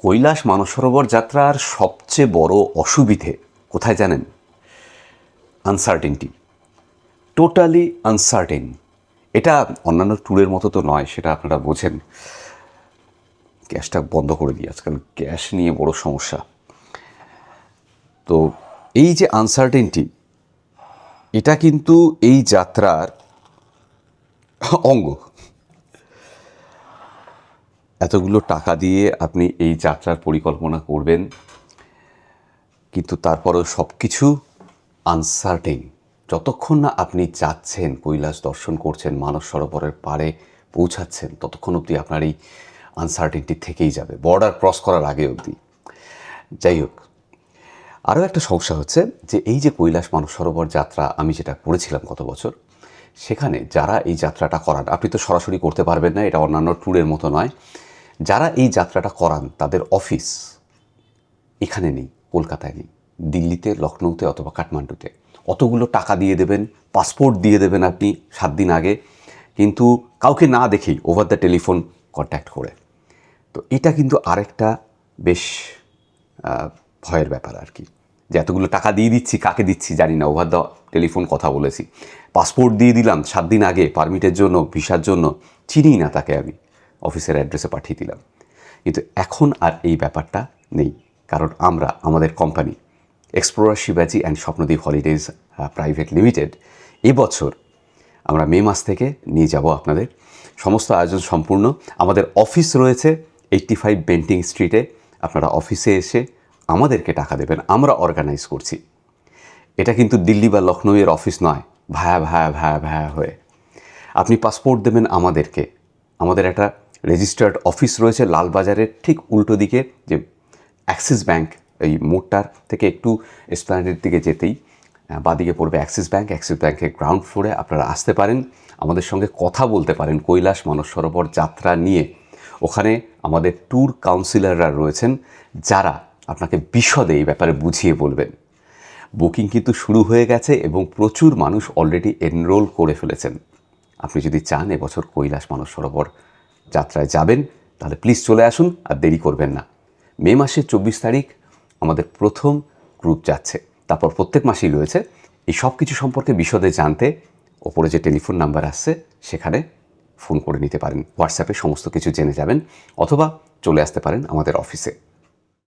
কৈলাস মানসরোবর যাত্রার সবচেয়ে বড় অসুবিধে কোথায় জানেন? Uncertainty, totally uncertain. এটা অন্যান্য ট্যুরের মতো তো নয়, সেটা আপনারা বোঝেন। গ্যাসটা বন্ধ করে দিই, আজকাল গ্যাস নিয়ে বড় সমস্যা। তো এই যে আনসার্টেনটি, এটা কিন্তু এই যাত্রার অঙ্গ। এতগুলো টাকা দিয়ে আপনি এই যাত্রার পরিকল্পনা করবেন, কিন্তু তারপরেও সব কিছু আনসার্টেন। যতক্ষণ না আপনি যাচ্ছেন, কৈলাস দর্শন করছেন, মানস সরোবরের পাড়ে পৌঁছাচ্ছেন, ততক্ষণ অবধি আপনার এই আনসার্টেনটি থেকেই যাবে, বর্ডার ক্রস করার আগে অবধি। যাই হোক, আরও একটা সমস্যা হচ্ছে যে এই যে কৈলাস মানস সরোবর যাত্রা আমি যেটা করেছিলাম গত বছর, সেখানে যারা এই যাত্রাটা করান, আপনি তো সরাসরি করতে পারবেন না, এটা অন্যান্য ট্যুরের মতো নয়। যারা এই যাত্রাটা করান তাদের অফিস এখানে নেই, কলকাতায় নেই, দিল্লিতে, লখনৌতে অথবা কাঠমান্ডুতে। অতগুলো টাকা দিয়ে দেবেন, পাসপোর্ট দিয়ে দেবেন আপনি 7 দিন আগে, কিন্তু কাউকে না দেখেই ওভার দ্য টেলিফোন কন্ট্যাক্ট করে। তো এটা কিন্তু আরেকটা বেশ ভয়ের ব্যাপার আর কি, যে এতগুলো টাকা দিয়ে দিচ্ছি, কাকে দিচ্ছি জানি না, ওভার দ্য টেলিফোন কথা বলেছি, পাসপোর্ট দিয়ে দিলাম 7 দিন আগে পারমিটের জন্য, ভিসার জন্য, চিনি না তাকে, আমি অফিসের অ্যাড্রেসে পাঠিয়ে দিলাম। কিন্তু এখন আর এই ব্যাপারটা নেই, কারণ আমরা আমাদের কোম্পানি এক্সপ্লোরার শিবাজি and Swapnadwip holidays private limited এবছর আমরা মে মাস থেকে নিয়ে যাব আপনাদের। সমস্ত আয়োজন সম্পূর্ণ। আমাদের অফিস রয়েছে 85 বেন্টিং স্ট্রিটে। আপনারা অফিসে এসে আমাদেরকে টাকা দেবেন, আমরা অর্গানাইজ করছি। এটা কিন্তু দিল্লি বা লখনৌয়ের অফিস নয়, ভায়া ভায়া ভায়া ভায়া হয়ে। আপনি পাসপোর্ট দেবেন আমাদেরকে। আমাদের একটা রেজিস্টার্ড অফিস রয়েছে লালবাজারের ঠিক উল্টো দিকে, যে অ্যাক্সিস ব্যাঙ্ক, এই মোড়টার থেকে একটু এসপ্ল্যানেডের দিকে যেতেই বাদিকে পড়বে অ্যাক্সিস ব্যাঙ্ক। অ্যাক্সিস ব্যাঙ্কের গ্রাউন্ড ফ্লোরে আপনারা আসতে পারেন, আমাদের সঙ্গে কথা বলতে পারেন কৈলাস মানস সরোবর যাত্রা নিয়ে। ওখানে আমাদের ট্যুর কাউন্সিলররা রয়েছেন, যারা আপনাকে বিশদে এই ব্যাপারে বুঝিয়ে বলবেন। বুকিং কিন্তু শুরু হয়ে গেছে এবং প্রচুর মানুষ অলরেডি এনরোল করে ফেলেছেন। আপনি যদি চান এবছর কৈলাস মানস সরোবর যাত্রায় যাবেন, তাহলে প্লিজ চলে আসুন, আর দেরি করবেন না। মে মাসের 24 তারিখ আমাদের প্রথম গ্রুপ যাচ্ছে, তারপর প্রত্যেক মাসেই রয়েছে। এই সব কিছু সম্পর্কে বিশদে জানতে ওপরে যে টেলিফোন নাম্বার আসছে সেখানে ফোন করে নিতে পারেন, হোয়াটসঅ্যাপে সমস্ত কিছু জেনে যাবেন, অথবা চলে আসতে পারেন আমাদের অফিসে।